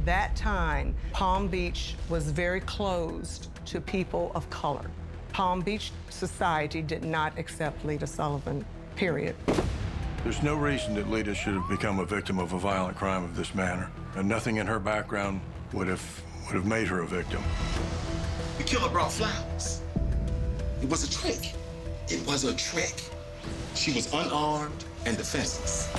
that time, Palm Beach was very closed to people of color. Palm Beach society did not accept Lita Sullivan, period. There's no reason that Lita should have become a victim of a violent crime of this manner, and nothing in her background would have made her a victim. The killer brought flowers. It was a trick. It was a trick. She was unarmed and defenseless.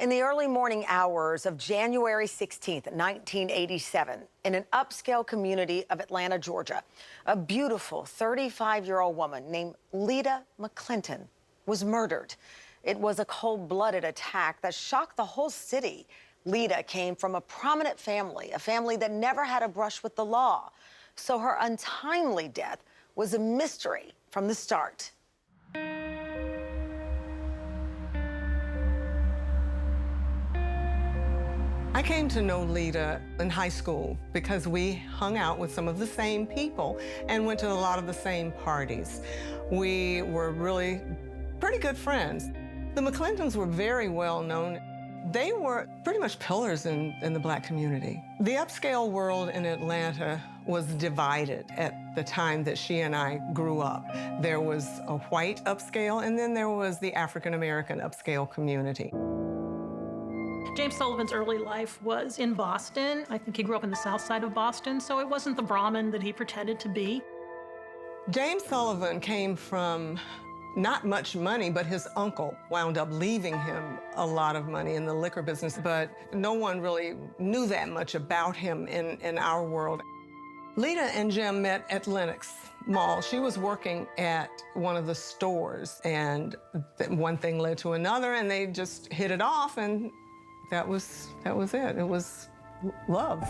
In the early morning hours of January 16th, 1987, in an upscale community of Atlanta, Georgia, a beautiful 35-year-old woman named Lita McClinton was murdered. It was a cold-blooded attack that shocked the whole city. Lita came from a prominent family, a family that never had a brush with the law. So her untimely death was a mystery from the start. I came to know Lita in high school because we hung out with some of the same people and went to a lot of the same parties. We were really pretty good friends. The McClintons were very well known. They were pretty much pillars in the Black community. The upscale world in Atlanta was divided at the time that she and I grew up. There was a white upscale, and then there was the African-American upscale community. James Sullivan's early life was in Boston. I think he grew up in the south side of Boston, so it wasn't the Brahmin that he pretended to be. James Sullivan came from not much money, but his uncle wound up leaving him a lot of money in the liquor business, but no one really knew that much about him in our world. Lita and Jim met at Lenox Mall. She was working at one of the stores, and one thing led to another, and they just hit it off, and that was it. It was love.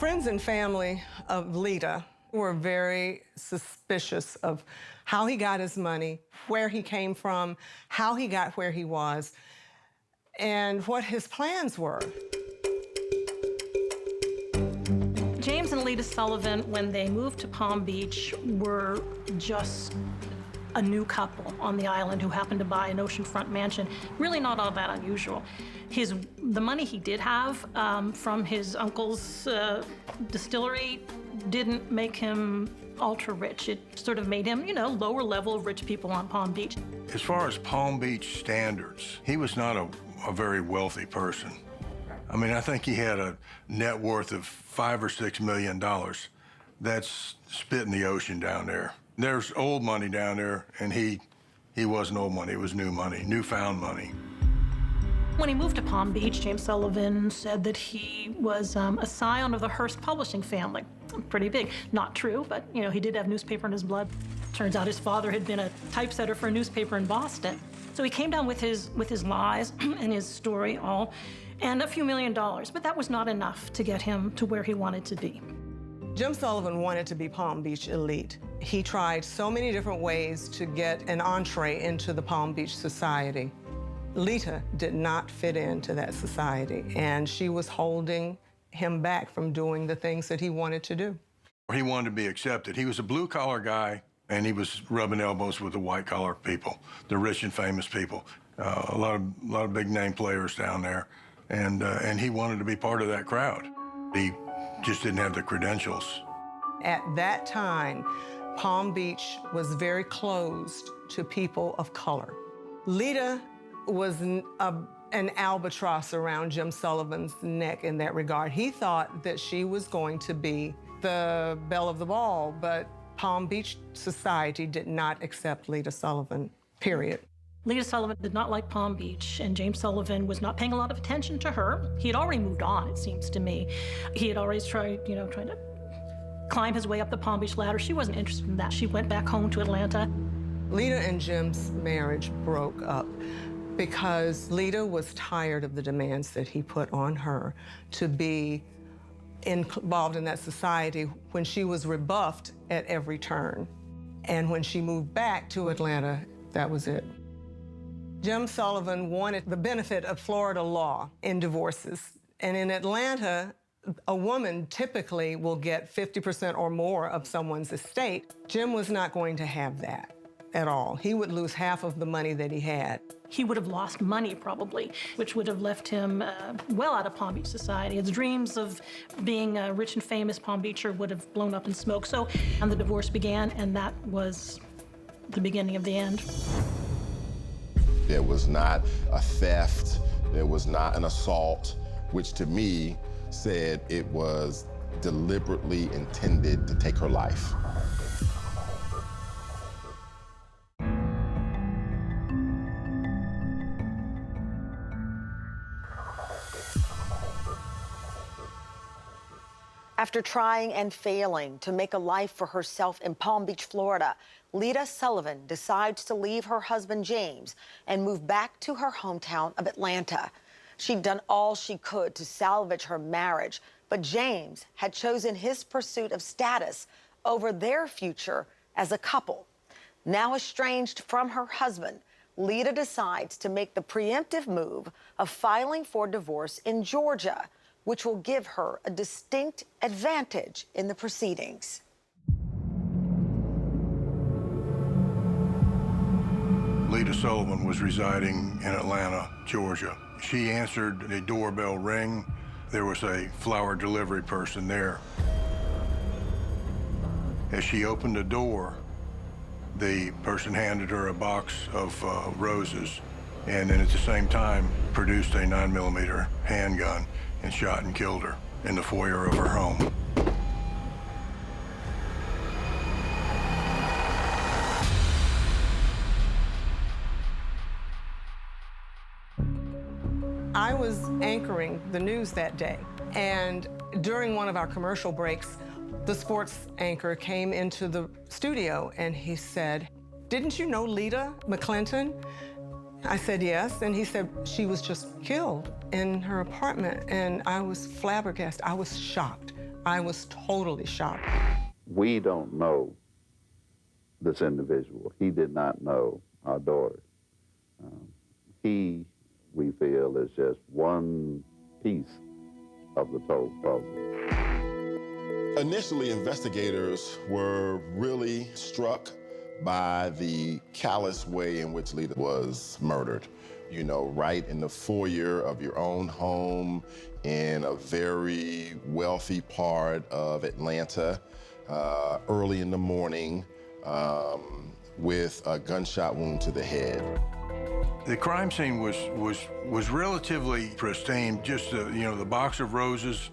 Friends and family of Lita were very suspicious of how he got his money, where he came from, how he got where he was, and what his plans were. James and Lita Sullivan, when they moved to Palm Beach, were just a new couple on the island who happened to buy an oceanfront mansion. Really not all that unusual. The money he did have from his uncle's distillery didn't make him ultra rich. It sort of made him, lower level of rich people on Palm Beach. As far as Palm Beach standards, he was not a very wealthy person. I mean, I think he had a net worth of $5 or $6 million. That's spit in the ocean down there. There's old money down there, and he wasn't old money. It was new money, newfound money. When he moved to Palm Beach, James Sullivan said that he was a scion of the Hearst publishing family. Pretty big. Not true, but, he did have newspaper in his blood. Turns out his father had been a typesetter for a newspaper in Boston. So he came down with his lies and his story all, and a few $1 million, but that was not enough to get him to where he wanted to be. Jim Sullivan wanted to be Palm Beach elite. He tried so many different ways to get an entree into the Palm Beach society. Lita did not fit into that society, and she was holding him back from doing the things that he wanted to do. He wanted to be accepted. He was a blue-collar guy, and he was rubbing elbows with the white-collar people, the rich and famous people. A lot of big-name players down there, and he wanted to be part of that crowd. He just didn't have the credentials. At that time, Palm Beach was very closed to people of color. Lita was an albatross around Jim Sullivan's neck in that regard. He thought that she was going to be the belle of the ball, but Palm Beach society did not accept Lita Sullivan, period. Lita Sullivan did not like Palm Beach, and James Sullivan was not paying a lot of attention to her. He had already moved on, it seems to me. He had always tried to climb his way up the Palm Beach ladder. She wasn't interested in that. She went back home to Atlanta. Lita and Jim's marriage broke up because Lita was tired of the demands that he put on her to be involved in that society when she was rebuffed at every turn. And when she moved back to Atlanta, that was it. Jim Sullivan wanted the benefit of Florida law in divorces. And in Atlanta, a woman typically will get 50% or more of someone's estate. Jim was not going to have that at all. He would lose half of the money that he had. He would have lost money probably, which would have left him well out of Palm Beach society. His dreams of being a rich and famous Palm Beacher would have blown up in smoke. So, and the divorce began, and that was the beginning of the end. There was not a theft, there was not an assault, which to me said it was deliberately intended to take her life. After trying and failing to make a life for herself in Palm Beach, Florida, Lita Sullivan decides to leave her husband, James, and move back to her hometown of Atlanta. She'd done all she could to salvage her marriage, but James had chosen his pursuit of status over their future as a couple. Now estranged from her husband, Lita decides to make the preemptive move of filing for divorce in Georgia, which will give her a distinct advantage in the proceedings. Lita Sullivan was residing in Atlanta, Georgia. She answered a doorbell ring. There was a flower delivery person there. As she opened the door, the person handed her a box of roses, and then at the same time produced a 9mm handgun and shot and killed her in the foyer of her home. I was anchoring the news that day, and during one of our commercial breaks, the sports anchor came into the studio and he said, "Didn't you know Lita McClinton?" I said, "Yes," and he said, "She was just killed in her apartment," and I was flabbergasted. I was shocked. I was totally shocked. We don't know this individual. He did not know our daughter. He, we feel, is just one piece of the total puzzle. Initially, investigators were really struck by the callous way in which Lita was murdered. You know, right in the foyer of your own home in a very wealthy part of Atlanta, early in the morning, with a gunshot wound to the head. The crime scene was relatively pristine. Just the box of roses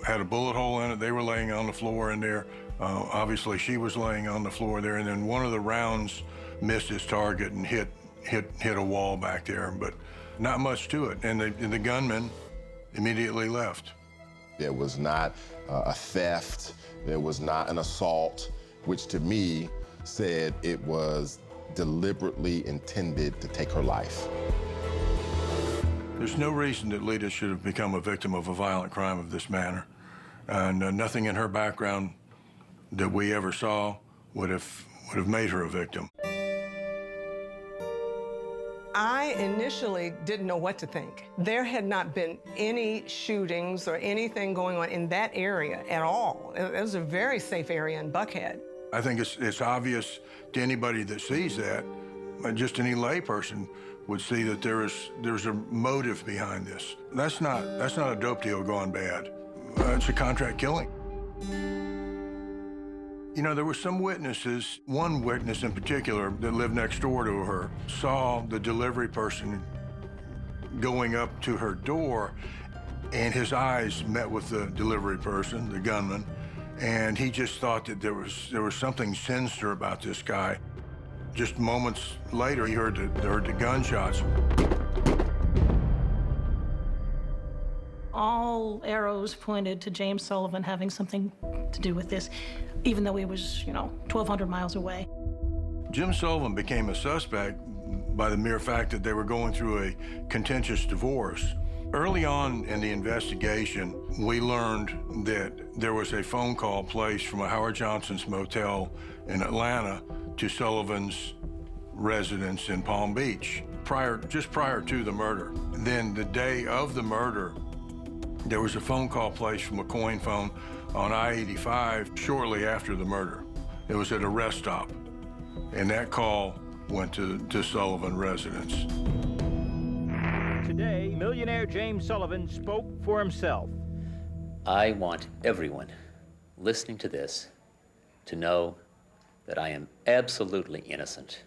had a bullet hole in it. They were laying on the floor in there. Obviously, she was laying on the floor there, and then one of the rounds missed its target and hit a wall back there, but not much to it. And the gunman immediately left. There was not a theft. There was not an assault, which to me said it was deliberately intended to take her life. There's no reason that Lita should have become a victim of a violent crime of this manner. And nothing in her background that we ever saw would have made her a victim. I initially didn't know what to think. There had not been any shootings or anything going on in that area at all. It was a very safe area in Buckhead. I think it's obvious to anybody that sees that, just any layperson would see that there's a motive behind this. That's not a dope deal gone bad. It's a contract killing. You know, there were some witnesses, one witness in particular that lived next door to her, saw the delivery person going up to her door, and his eyes met with the delivery person, the gunman, and he just thought that there was something sinister about this guy. Just moments later, he heard the gunshots. All arrows pointed to James Sullivan having something to do with this, even though he was, 1,200 miles away. Jim Sullivan became a suspect by the mere fact that they were going through a contentious divorce. Early on in the investigation, we learned that there was a phone call placed from a Howard Johnson's motel in Atlanta to Sullivan's residence in Palm Beach, just prior to the murder. Then the day of the murder, There was a phone call placed from a coin phone on I-85 shortly after the murder. It was at a rest stop, and that call went to Sullivan residence. Today, millionaire James Sullivan spoke for himself. I want everyone listening to this to know that I am absolutely innocent.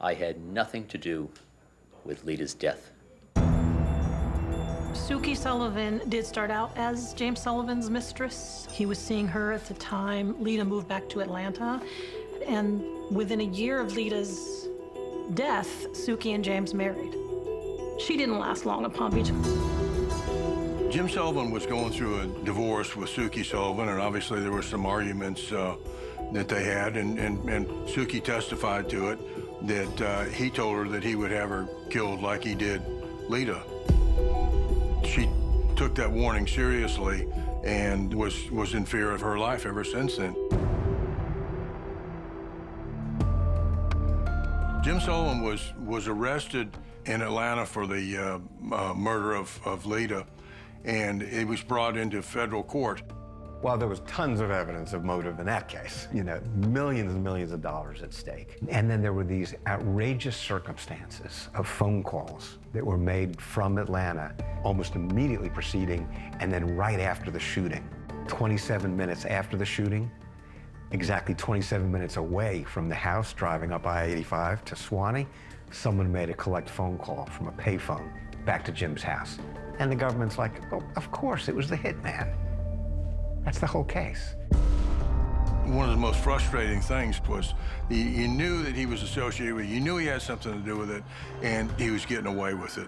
I had nothing to do with Lita's death. Suki Sullivan did start out as James Sullivan's mistress. He was seeing her at the time Lita moved back to Atlanta. And within a year of Lita's death, Suki and James married. She didn't last long at Palm Beach. Jim Sullivan was going through a divorce with Suki Sullivan, and obviously there were some arguments that they had, and Suki testified to it, that he told her that he would have her killed like he did Lita. She took that warning seriously and was in fear of her life ever since then. Jim Sullivan was arrested in Atlanta for the murder of Lita, and he was brought into federal court. Well, there was tons of evidence of motive in that case, you know, millions and millions of dollars at stake. And then there were these outrageous circumstances of phone calls that were made from Atlanta, almost immediately preceding and then right after the shooting. 27 minutes after the shooting, exactly 27 minutes away from the house driving up I-85 to Swanee, someone made a collect phone call from a payphone back to Jim's house. And the government's like, oh, of course, it was the hitman. That's the whole case. One of the most frustrating things was you knew that he was associated with it, you knew he had something to do with it, and he was getting away with it.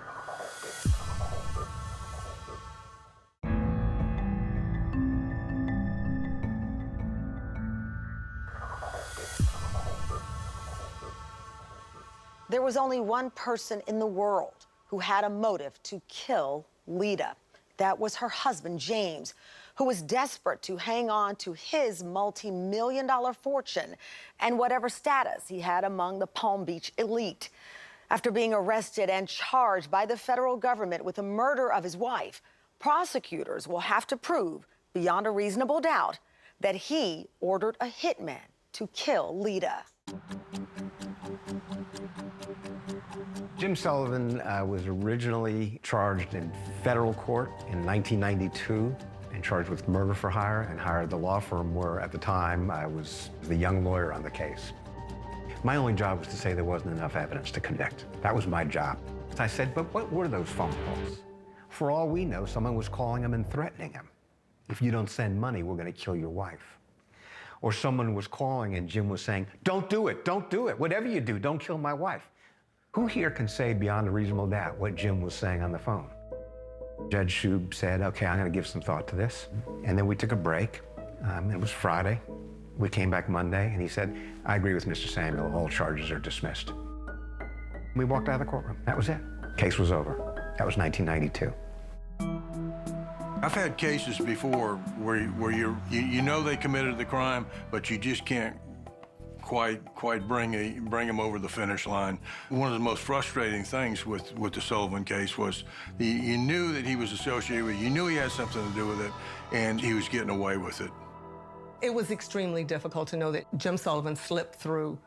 There was only one person in the world who had a motive to kill Lita. That was her husband, James, who was desperate to hang on to his multi-million-dollar fortune and whatever status he had among the Palm Beach elite. After being arrested and charged by the federal government with the murder of his wife, prosecutors will have to prove, beyond a reasonable doubt, that he ordered a hitman to kill Lita. Jim Sullivan was originally charged in federal court in 1992 and charged with murder for hire and hired the law firm where, at the time, I was the young lawyer on the case. My only job was to say there wasn't enough evidence to convict. That was my job. I said, but what were those phone calls? For all we know, someone was calling him and threatening him. If you don't send money, we're going to kill your wife. Or someone was calling and Jim was saying, don't do it, whatever you do, don't kill my wife. Who here can say beyond a reasonable doubt what Jim was saying on the phone? Judge Shub said, okay, I'm going to give some thought to this. And then we took a break. It was Friday. We came back Monday, and he said, I agree with Mr. Samuel. All charges are dismissed. We walked out of the courtroom. That was it. Case was over. That was 1992. I've had cases before where you know they committed the crime, but you just can't quite bring him over the finish line. One of the most frustrating things with the Sullivan case was you knew that he was associated with it, you knew he had something to do with it, and he was getting away with it. It was extremely difficult to know that Jim Sullivan slipped through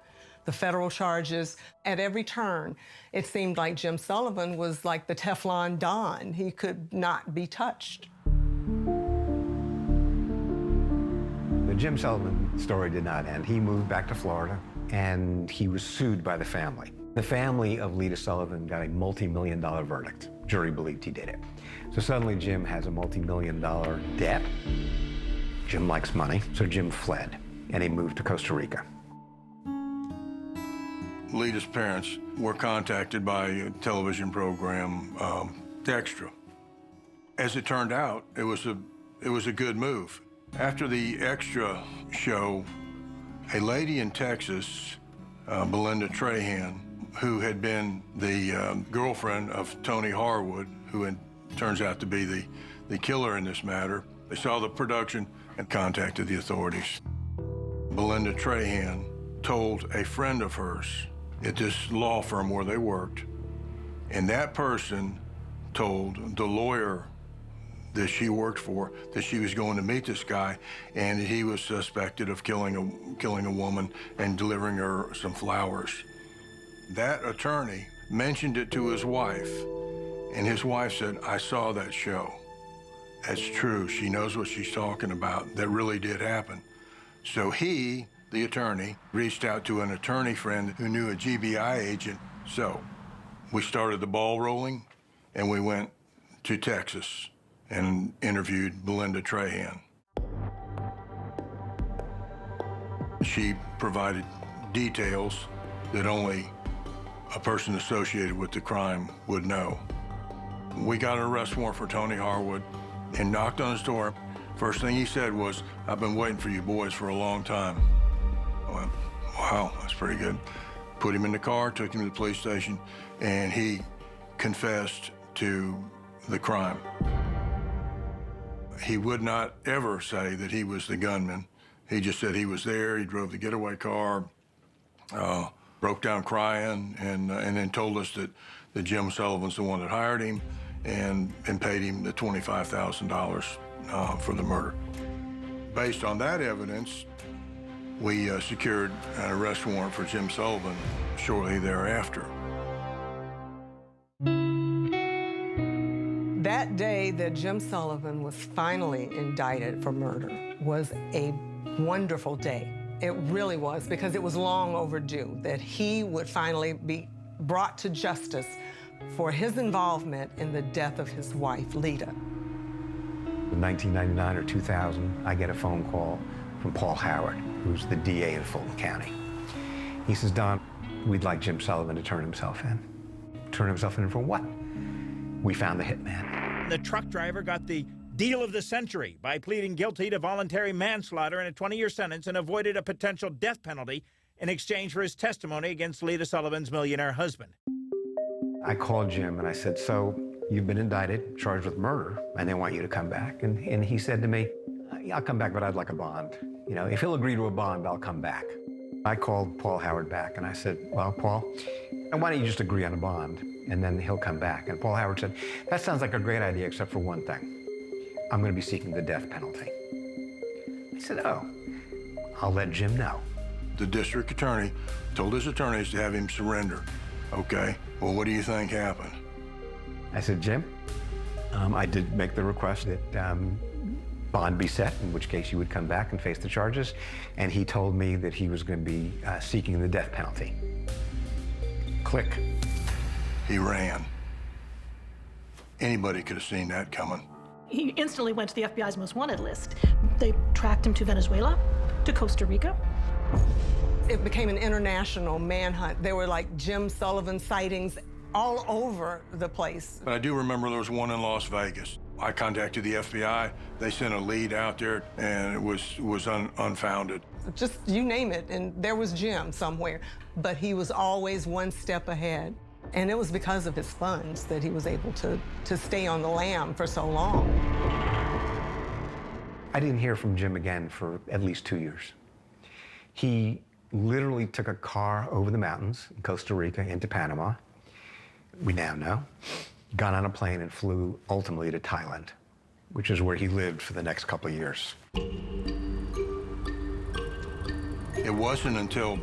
the federal charges. At every turn, it seemed like Jim Sullivan was like the Teflon Don. He could not be touched. The Jim Sullivan story did not end. He moved back to Florida, and he was sued by the family. The family of Lita Sullivan got a multi-million-dollar verdict. Jury believed he did it. So suddenly Jim has a multi-million-dollar debt. Jim likes money, so Jim fled, and he moved to Costa Rica. Lita's parents were contacted by a television program, Extra. As it turned out, it was a good move. After the Extra show, a lady in Texas, Belinda Trahan, who had been the girlfriend of Tony Harwood, who turns out to be the killer in this matter, they saw the production and contacted the authorities. Belinda Trahan told a friend of hers at this law firm where they worked, and that person told the lawyer that she worked for, that she was going to meet this guy, and he was suspected of killing a woman and delivering her some flowers. That attorney mentioned it to his wife, and his wife said, "I saw that show. That's true. She knows what she's talking about. That really did happen." So he, the attorney, reached out to an attorney friend who knew a GBI agent. So we started the ball rolling, and we went to Texas and interviewed Belinda Trahan. She provided details that only a person associated with the crime would know. We got an arrest warrant for Tony Harwood and knocked on his door. First thing he said was, "I've been waiting for you boys for a long time." I went, "Wow, that's pretty good." Put him in the car, took him to the police station, and he confessed to the crime. He would not ever say that he was the gunman. He just said he was there, he drove the getaway car, broke down crying, and then told us that Jim Sullivan's the one that hired him and paid him the $25,000 for the murder. Based on that evidence, we secured an arrest warrant for Jim Sullivan shortly thereafter. That day that Jim Sullivan was finally indicted for murder was a wonderful day. It really was, because it was long overdue that he would finally be brought to justice for his involvement in the death of his wife, Lita. In 1999 or 2000, I get a phone call from Paul Howard, who's the DA in Fulton County. He says, "Don, we'd like Jim Sullivan to turn himself in." Turn himself in for what? We found the hitman. The truck driver got the deal of the century by pleading guilty to voluntary manslaughter in a 20-year sentence and avoided a potential death penalty in exchange for his testimony against Lita Sullivan's millionaire husband. I called Jim and I said, "So you've been indicted, charged with murder, and they want you to come back." And he said to me, "I'll come back, but I'd like a bond. You know, if he'll agree to a bond, I'll come back." I called Paul Howard back and I said, "Well, Paul, why don't you just agree on a bond and then he'll come back?" And Paul Howard said, "That sounds like a great idea except for one thing. I'm going to be seeking the death penalty." I said, "Oh, I'll let Jim know." The district attorney told his attorneys to have him surrender. "Okay, well, what do you think happened?" I said, "Jim, I did make the request that bond be set, in which case you would come back and face the charges." And he told me that he was going to be seeking the death penalty. Click. He ran. Anybody could have seen that coming. He instantly went to the FBI's most wanted list. They tracked him to Venezuela, to Costa Rica. It became an international manhunt. There were like Jim Sullivan sightings all over the place. But I do remember there was one in Las Vegas. I contacted the FBI. They sent a lead out there, and it was unfounded. Just you name it, and there was Jim somewhere. But he was always one step ahead. And it was because of his funds that he was able to stay on the lam for so long. I didn't hear from Jim again for at least 2 years. He literally took a car over the mountains in Costa Rica into Panama, we now know, got on a plane and flew ultimately to Thailand, which is where he lived for the next couple of years. It wasn't until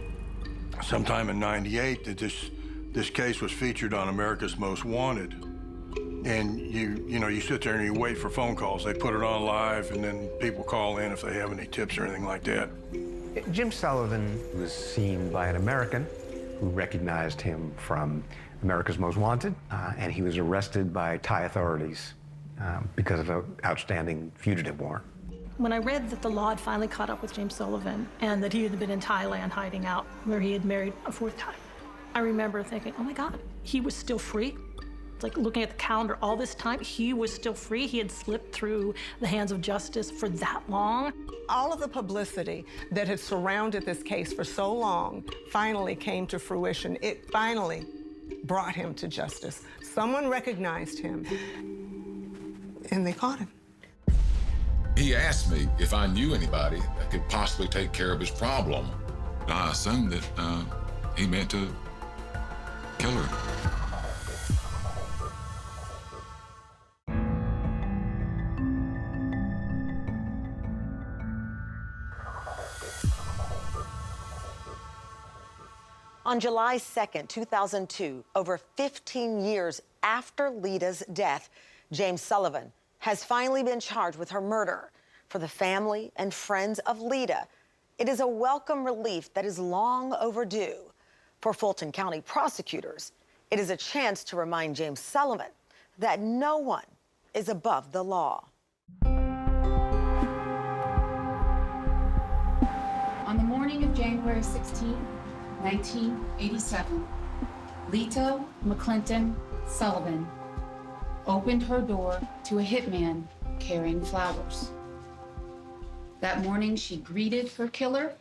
sometime in '98 that this case was featured on America's Most Wanted. And you sit there and you wait for phone calls. They put it on live, and then people call in if they have any tips or anything like that. Jim Sullivan was seen by an American who recognized him from America's Most Wanted, and he was arrested by Thai authorities because of an outstanding fugitive warrant. When I read that the law had finally caught up with James Sullivan and that he had been in Thailand hiding out where he had married a fourth time, I remember thinking, oh my God, he was still free. It's like looking at the calendar all this time, he was still free. He had slipped through the hands of justice for that long. All of the publicity that had surrounded this case for so long finally came to fruition. It finally brought him to justice. Someone recognized him, and they caught him. He asked me if I knew anybody that could possibly take care of his problem. I assumed that he meant to kill her. On July 2nd, 2002, over 15 years after Lita's death, James Sullivan has finally been charged with her murder. For the family and friends of Lita, it is a welcome relief that is long overdue. For Fulton County prosecutors, it is a chance to remind James Sullivan that no one is above the law. On the morning of January 16, 1987, Lita McClinton Sullivan opened her door to a hitman carrying flowers. That morning, she greeted her killer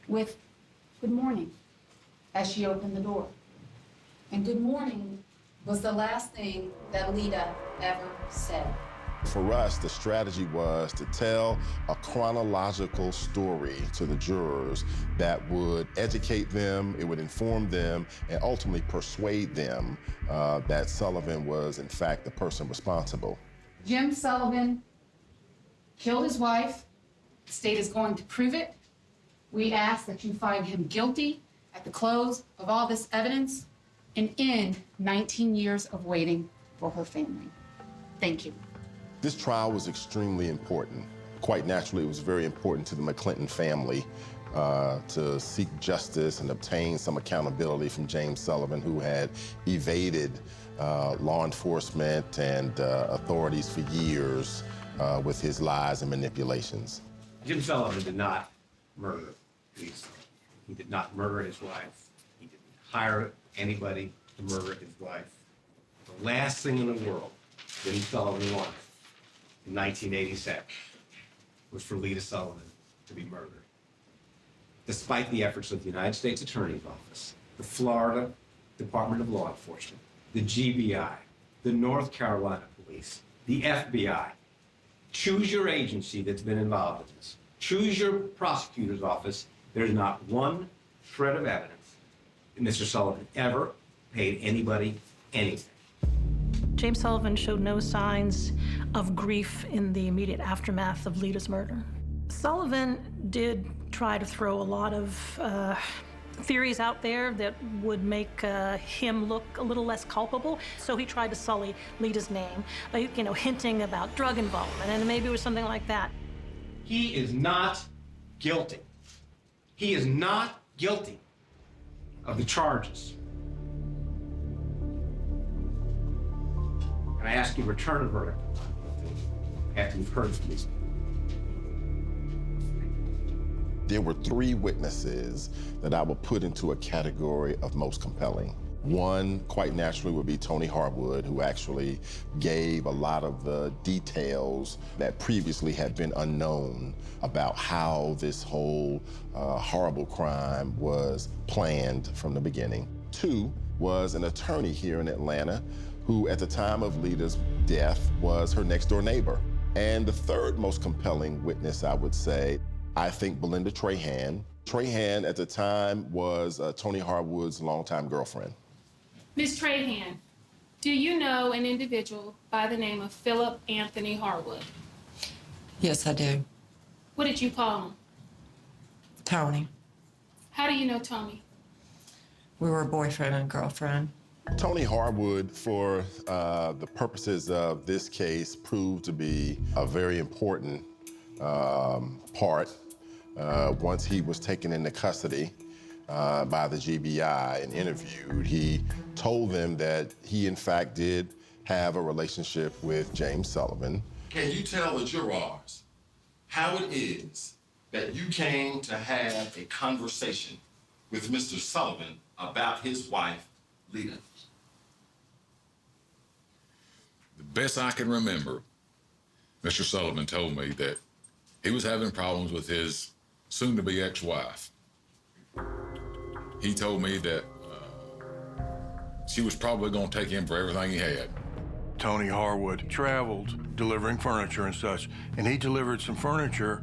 with "Good morning" as she opened the door. And "good morning" was the last thing that Lita ever said. For us, the strategy was to tell a chronological story to the jurors that would educate them, it would inform them, and ultimately persuade them that Sullivan was, in fact, the person responsible. Jim Sullivan killed his wife. The state is going to prove it. We ask that you find him guilty at the close of all this evidence and end 19 years of waiting for her family. Thank you. This trial was extremely important. Quite naturally, it was very important to the McClinton family to seek justice and obtain some accountability from James Sullivan, who had evaded law enforcement and authorities for years with his lies and manipulations. Jim Sullivan did not murder Lisa. He did not murder his wife. He didn't hire anybody to murder his wife. The last thing in the world Jim Sullivan wanted in 1987 was for Lita Sullivan to be murdered. Despite the efforts of the United States Attorney's Office, the Florida Department of Law Enforcement, the GBI, the North Carolina Police, the FBI, choose your agency that's been involved in this. Choose your prosecutor's office. There's not one shred of evidence that Mr. Sullivan ever paid anybody anything. James Sullivan showed no signs of grief in the immediate aftermath of Lita's murder. Sullivan did try to throw a lot of theories out there that would make him look a little less culpable. So he tried to sully Lita's name, hinting about drug involvement, and maybe it was something like that. He is not guilty. He is not guilty of the charges. And I ask you to return a verdict after you've heard from these. There were three witnesses that I would put into a category of most compelling. One, quite naturally, would be Tony Harwood, who actually gave a lot of the details that previously had been unknown about how this whole horrible crime was planned from the beginning. Two was an attorney here in Atlanta who, at the time of Lita's death, was her next-door neighbor. And the third most compelling witness, I would say, I think Belinda Trahan. Trahan, at the time, was Tony Harwood's longtime girlfriend. Ms. Trahan, do you know an individual by the name of Philip Anthony Harwood? Yes, I do. What did you call him? Tony. How do you know Tony? We were boyfriend and girlfriend. Tony Harwood, for the purposes of this case, proved to be a very important part. Once he was taken into custody by the GBI and interviewed, he told them that he, in fact, did have a relationship with James Sullivan. Can you tell the jurors how it is that you came to have a conversation with Mr. Sullivan about his wife, Lita? The best I can remember, Mr. Sullivan told me that he was having problems with his soon-to-be ex-wife. He told me that she was probably going to take him for everything he had. Tony Harwood traveled delivering furniture and such, and he delivered some furniture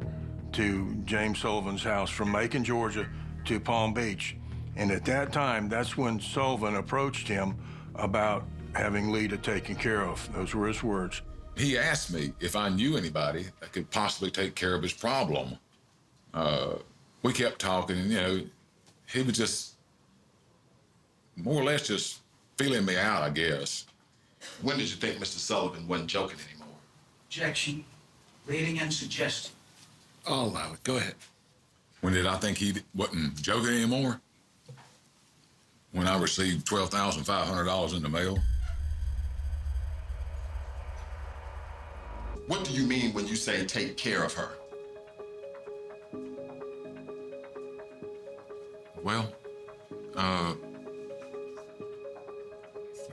to James Sullivan's house from Macon, Georgia to Palm Beach. And at that time, that's when Sullivan approached him about having Lita taken care of. Those were his words. He asked me if I knew anybody that could possibly take care of his problem. We kept talking, and, he was just more or less just feeling me out, I guess. When did you think Mr. Sullivan wasn't joking anymore? Objection. Leading and suggesting. I'll allow it. Go ahead. When did I think he wasn't joking anymore? When I received $12,500 in the mail. What do you mean when you say take care of her? Well,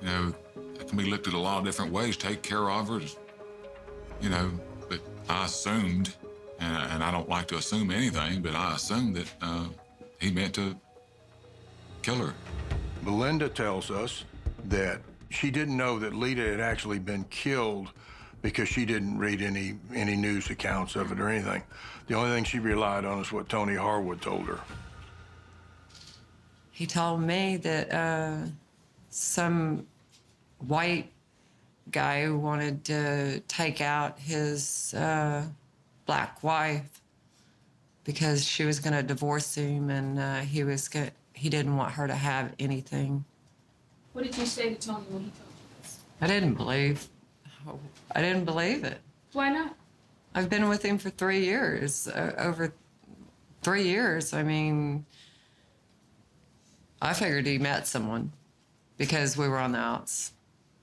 you know, it can be looked at a lot of different ways. Take care of her, you know, but I assumed, and I don't like to assume anything, but I assumed that he meant to kill her. Belinda tells us that she didn't know that Lita had actually been killed because she didn't read any news accounts of it or anything. The only thing she relied on is what Tony Harwood told her. He told me that some white guy who wanted to take out his black wife because she was going to divorce him, and he didn't want her to have anything. What did you say to Tony when he told you this? I didn't believe it. Why not? I've been with him for 3 years, over 3 years. I mean, I figured he met someone because we were on the outs.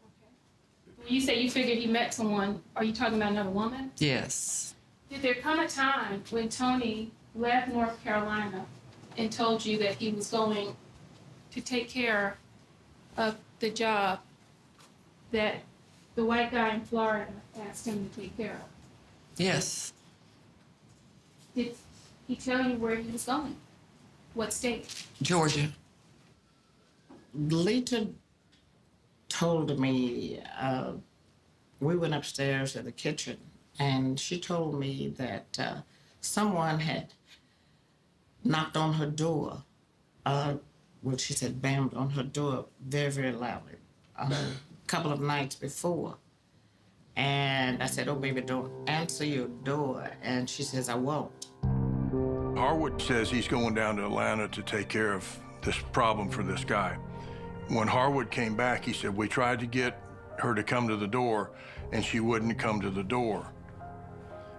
Okay. When you say you figured he met someone, are you talking about another woman? Yes. Did there come a time when Tony left North Carolina and told you that he was going to take care of the job that the white guy in Florida asked him to take care of? Yes. Did he tell you where he was going? What state? Georgia. Lita told me, we went upstairs to the kitchen, and she told me that someone had knocked on her door. Well, she said banged on her door very, very loudly a couple of nights before. And I said, oh, baby, don't answer your door. And she says, I won't. Harwood says he's going down to Atlanta to take care of this problem for this guy. When Harwood came back, he said, we tried to get her to come to the door, and she wouldn't come to the door.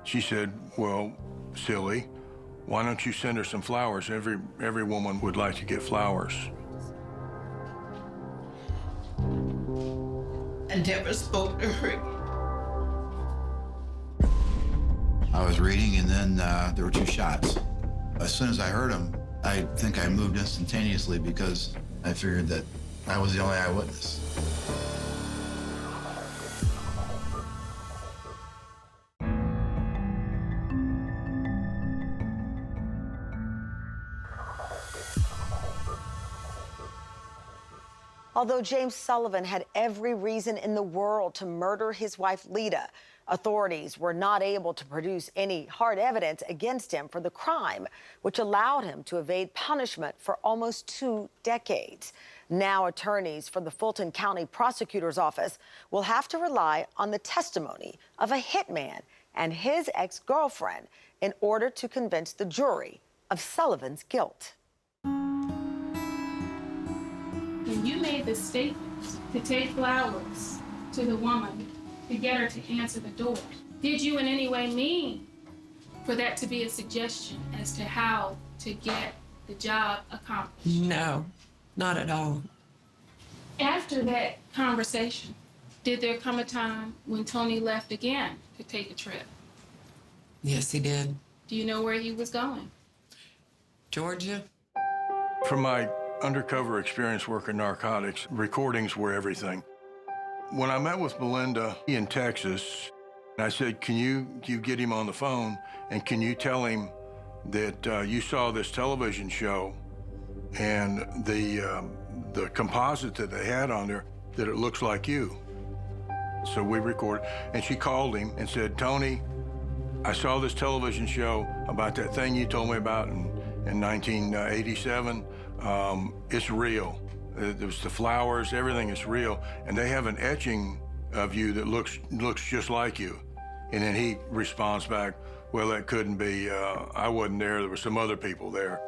She said, well, silly, why don't you send her some flowers? Every woman would like to get flowers. I never spoke to her again. I was reading, and then there were 2 shots. As soon as I heard them, I think I moved instantaneously because I figured that I was the only eyewitness. Although James Sullivan had every reason in the world to murder his wife, Lita, authorities were not able to produce any hard evidence against him for the crime, which allowed him to evade punishment for almost 2 decades. Now, attorneys for the Fulton County Prosecutor's Office will have to rely on the testimony of a hitman and his ex-girlfriend in order to convince the jury of Sullivan's guilt. When you made the statement to take flowers to the woman to get her to answer the door, did you in any way mean for that to be a suggestion as to how to get the job accomplished? No, not at all. After that conversation, did there come a time when Tony left again to take a trip? Yes, he did. Do you know where he was going? Georgia. From my undercover experience working narcotics, recordings were everything. When I met with Belinda in Texas, I said, can you get him on the phone, and can you tell him that you saw this television show and the composite that they had on there, that it looks like you. So we recorded, and she called him and said, Tony, I saw this television show about that thing you told me about in 1987. It's real. It was the flowers, everything is real. And they have an etching of you that looks just like you. And then he responds back, well, that couldn't be. I wasn't there. There were some other people there.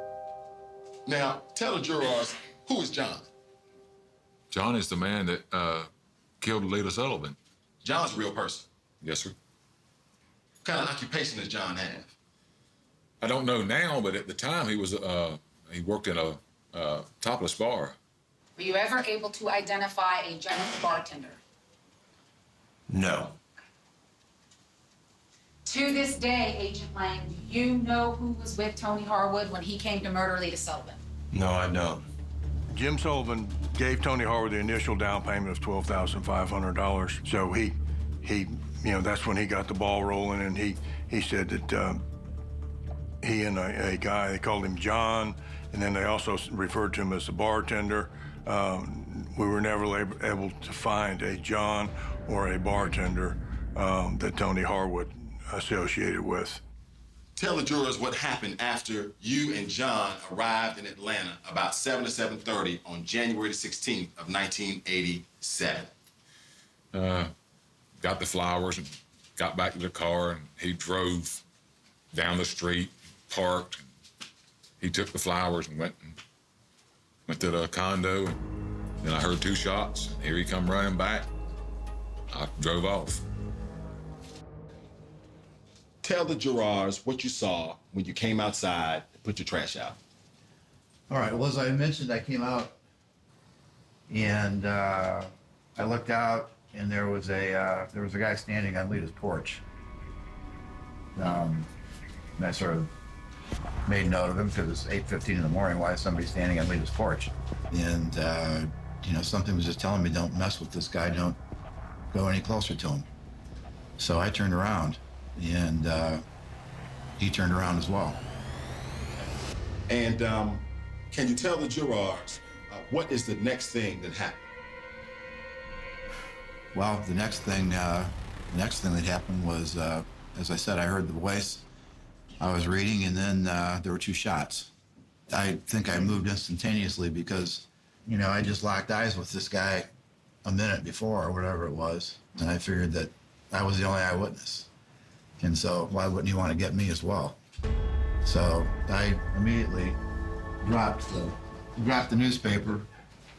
Now, tell the jurors, who is John? John is the man that killed Lita Sullivan. John's a real person. Yes, sir. What kind of occupation does John have? I don't know now, but at the time he worked in a topless bar. Were you ever able to identify a general bartender? No. To this day, Agent Lang, do you know who was with Tony Harwood when he came to murder Lita Sullivan? No, I don't. Jim Sullivan gave Tony Harwood the initial down payment of $12,500. So he, that's when he got the ball rolling, and he said that he and a guy, they called him John, and then they also referred to him as a bartender. We were never able to find a John or a bartender that Tony Harwood associated with. Tell the jurors what happened after you and John arrived in Atlanta about 7 to 7:30 on January 16th of 1987. Got the flowers and got back to the car, and he drove down the street, parked. And he took the flowers and went to the condo, and then I heard 2 shots. Here he come running back. I drove off. Tell the jurors what you saw when you came outside and put your trash out. All right, well, as I mentioned, I came out and I looked out, and there was a guy standing on Lita's porch. And I sort of made note of him because it's 8:15 in the morning. Why is somebody standing on Lita's porch? And something was just telling me, don't mess with this guy, don't go any closer to him. So I turned around, and he turned around as well. And can you tell the jurors what is the next thing that happened? Well, the next thing that happened was, as I said, I heard the voice. I was reading, and then there were 2 shots. I think I moved instantaneously because, I just locked eyes with this guy a minute before or whatever it was, and I figured that I was the only eyewitness. And so why wouldn't he want to get me as well? So I immediately dropped the newspaper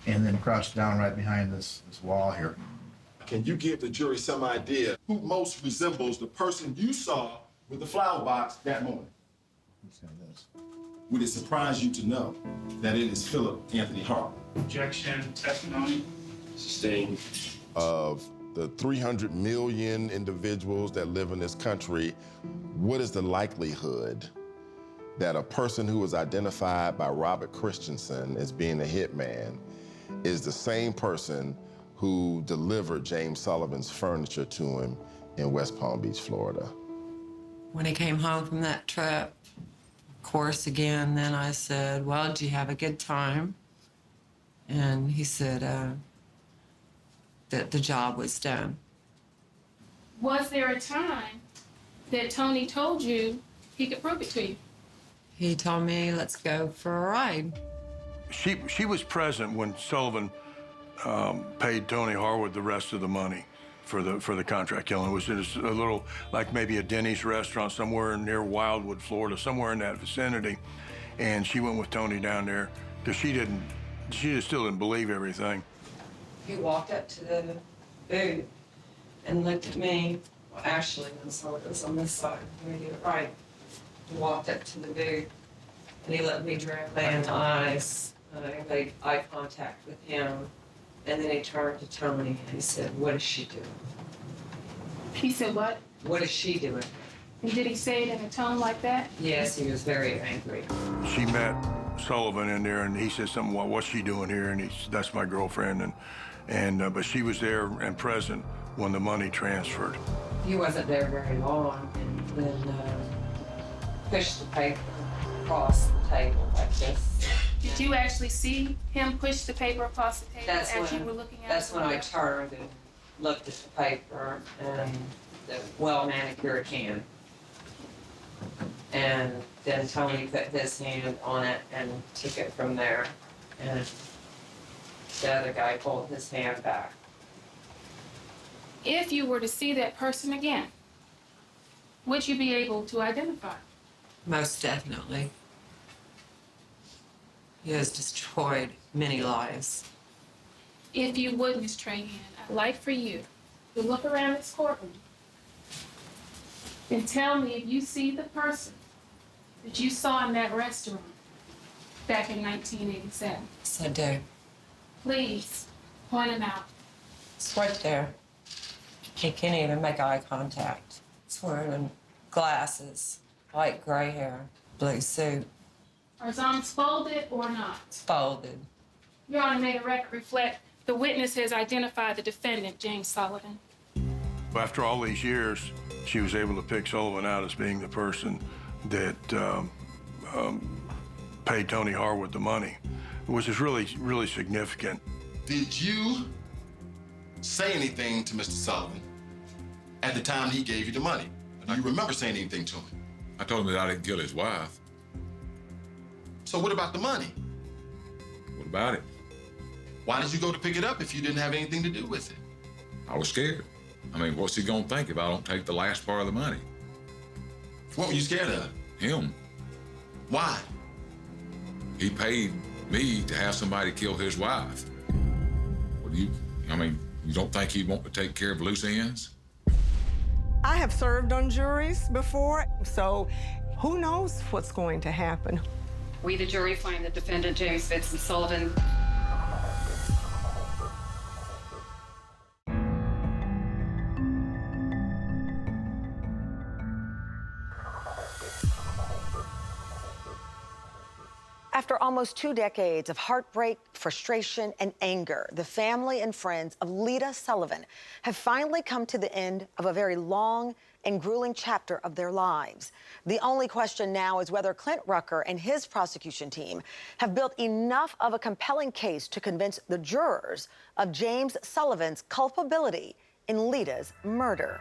and then crouched down right behind this wall here. Can you give the jury some idea who most resembles the person you saw with the flower box that morning? Would it surprise you to know that it is Philip Anthony Harwood? Objection, testimony. Sustained. Of the 300 million individuals that live in this country, what is the likelihood that a person who was identified by Robert Christensen as being a hitman is the same person who delivered James Sullivan's furniture to him in West Palm Beach, Florida? When he came home from that trip, of course, again, then I said, well, did you have a good time? And he said that the job was done. Was there a time that Tony told you he could prove it to you? He told me, let's go for a ride. She was present when Sullivan paid Tony Harwood the rest of the money for the contract killing. It was just a little, like maybe a Denny's restaurant somewhere near Wildwood, Florida, somewhere in that vicinity. And she went with Tony down there because she just still didn't believe everything. He walked up to the booth and looked at me. Well, actually, it was on this side. Let me get it right. He walked up to the booth and he looked me directly in the eyes. I made eye contact with him. And then he turned to Tony and he said, what is she doing? He said what? What is she doing? And did he say it in a tone like that? Yes, he was very angry. She met Sullivan in there, and he said something, well, what's she doing here? And that's my girlfriend. But she was there and present when the money transferred. He wasn't there very long, and then pushed the paper across the table like this. Did you actually see him push the paper across the table as you were looking at it? That's when I turned and looked at the paper and the well-manicured hand. And then Tony put his hand on it and took it from there. And the other guy pulled his hand back. If you were to see that person again, would you be able to identify? Most definitely. He has destroyed many lives. If you would, Ms. Trahan, I'd like for you to look around this courtroom and tell me if you see the person that you saw in that restaurant back in 1987. Yes, I do. Please, point him out. It's right there. He can't even make eye contact. He's wearing glasses, light gray hair, blue suit. Are his arms folded or not? Folded. Your Honor, may the record reflect the witness has identified the defendant, James Sullivan. After all these years, she was able to pick Sullivan out as being the person that paid Tony Harwood the money, which is really, really significant. Did you say anything to Mr. Sullivan at the time he gave you the money? Do you remember saying anything to him? I told him that I didn't kill his wife. So what about the money? What about it? Why did you go to pick it up if you didn't have anything to do with it? I was scared. I mean, what's he gonna think if I don't take the last part of the money? What were you scared of? Him. Why? He paid me to have somebody kill his wife. What do you, I mean, you don't think he'd want to take care of loose ends? I have served on juries before, so who knows what's going to happen. We, the jury, find the defendant, James Vincent Sullivan, After almost 2 decades of heartbreak, frustration, and anger, the family and friends of Lita Sullivan have finally come to the end of a very long and grueling chapter of their lives. The only question now is whether Clint Rucker and his prosecution team have built enough of a compelling case to convince the jurors of James Sullivan's culpability in Lita's murder.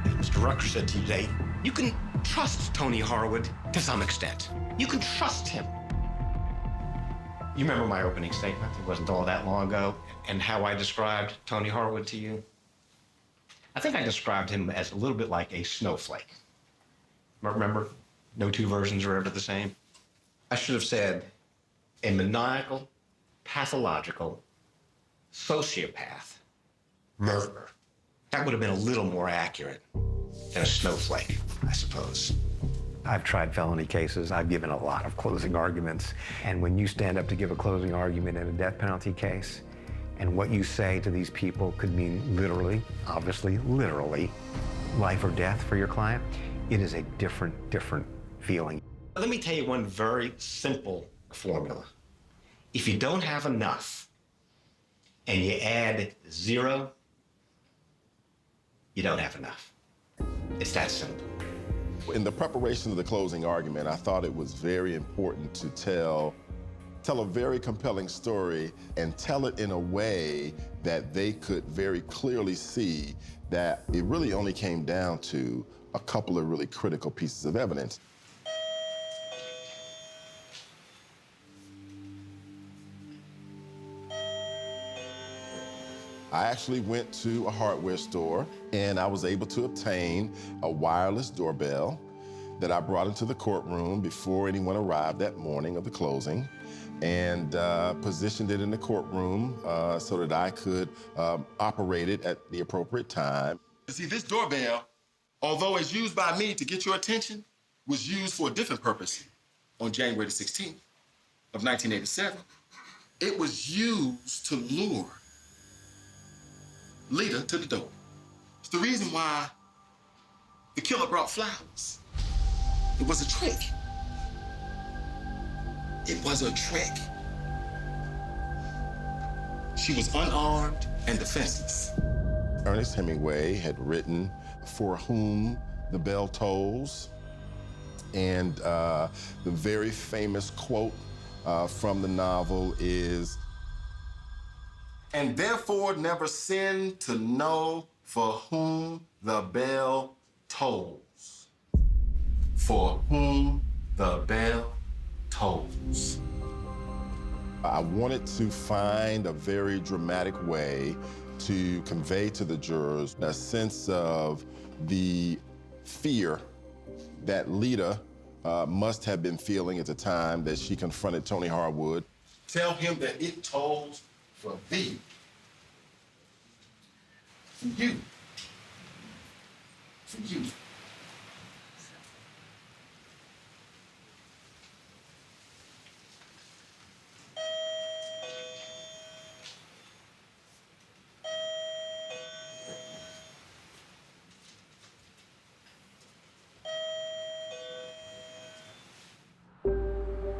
Mr. Rucker said to you today, you can trust Tony Harwood to some extent. You can trust him. You remember my opening statement? It wasn't all that long ago, and how I described Tony Harwood to you? I think I described him as a little bit like a snowflake. Remember? No two versions are ever the same. I should have said a maniacal, pathological, sociopath murderer. That would have been a little more accurate than a snowflake, I suppose. I've tried felony cases. I've given a lot of closing arguments. And when you stand up to give a closing argument in a death penalty case, and what you say to these people could mean literally, obviously literally, life or death for your client, it is a different feeling. Let me tell you one very simple formula. If you don't have enough and you add 0, you don't have enough. It's that simple. In the preparation of the closing argument, I thought it was very important to tell a very compelling story and tell it in a way that they could very clearly see that it really only came down to a couple of really critical pieces of evidence. I actually went to a hardware store and I was able to obtain a wireless doorbell that I brought into the courtroom before anyone arrived that morning of the closing, and positioned it in the courtroom so that I could operate it at the appropriate time. See, this doorbell, although it's used by me to get your attention, was used for a different purpose on January the 16th of 1987. It was used to lure Lita to the door. It's the reason why the killer brought flowers. It was a trick. It was a trick. She was unarmed and defenseless. Ernest Hemingway had written For Whom the Bell Tolls, and the very famous quote from the novel is, "And therefore never sin to know for whom the bell tolls. For whom the bell tolls." I wanted to find a very dramatic way to convey to the jurors a sense of the fear that Lita must have been feeling at the time that she confronted Tony Harwood. Tell him that it tolls for thee. For you. For you.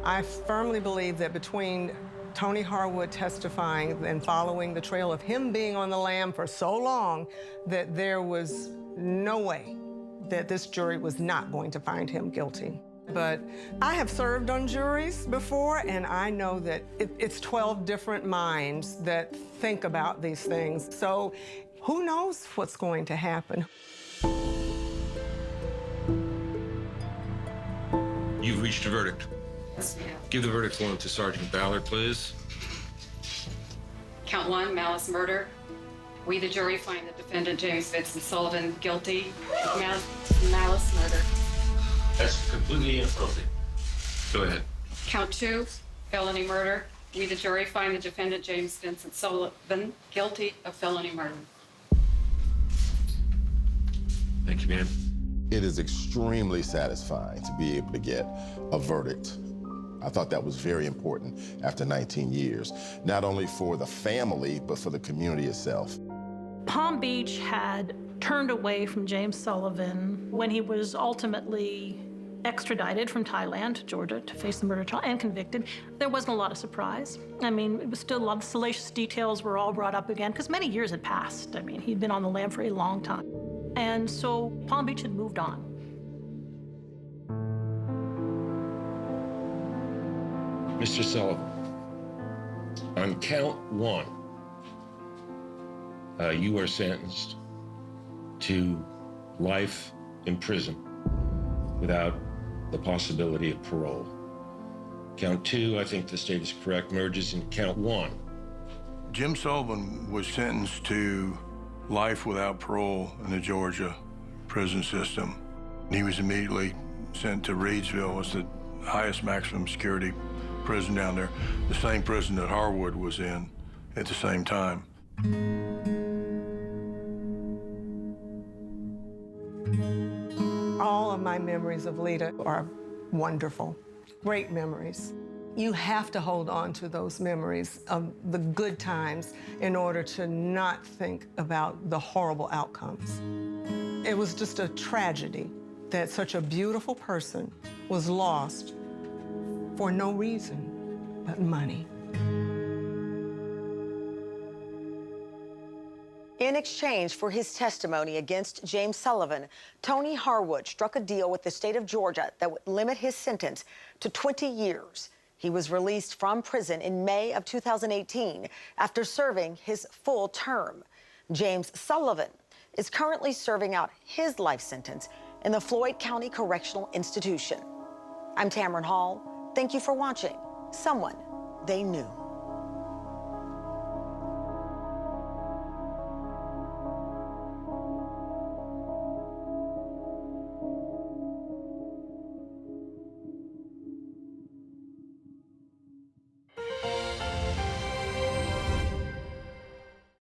I firmly believe that between Tony Harwood testifying and following the trail of him being on the lam for so long, that there was no way that this jury was not going to find him guilty. But I have served on juries before, and I know that it's 12 different minds that think about these things. So who knows what's going to happen? You've reached a verdict. Yes, we have. Give the verdict form to Sergeant Ballard, please. Count 1, malice murder. We, the jury, find the defendant, James Vincent Sullivan, guilty of malice murder. That's completely inappropriate. Go ahead. Count 2, felony murder. We, the jury, find the defendant, James Vincent Sullivan, guilty of felony murder. Thank you, ma'am. It is extremely satisfying to be able to get a verdict. I thought that was very important after 19 years, not only for the family, but for the community itself. Palm Beach had turned away from James Sullivan when he was ultimately extradited from Thailand to Georgia to face the murder trial and convicted. There wasn't a lot of surprise. I mean, it was still a lot of salacious details were all brought up again because many years had passed. I mean, he'd been on the lam for a long time. And so Palm Beach had moved on. Mr. Sullivan, on count 1, you are sentenced to life in prison without the possibility of parole. Count 2, I think the state is correct, merges into count 1. Jim Sullivan was sentenced to life without parole in the Georgia prison system. He was immediately sent to Reidsville as the highest maximum security prison down there, the same prison that Harwood was in at the same time. All of my memories of Lita are wonderful, great memories. You have to hold on to those memories of the good times in order to not think about the horrible outcomes. It was just a tragedy that such a beautiful person was lost for no reason but money. In exchange for his testimony against James Sullivan, Tony Harwood struck a deal with the state of Georgia that would limit his sentence to 20 years. He was released from prison in May of 2018 after serving his full term. James Sullivan is currently serving out his life sentence in the Floyd County Correctional Institution. I'm Tamron Hall. Thank you for watching Someone They Knew.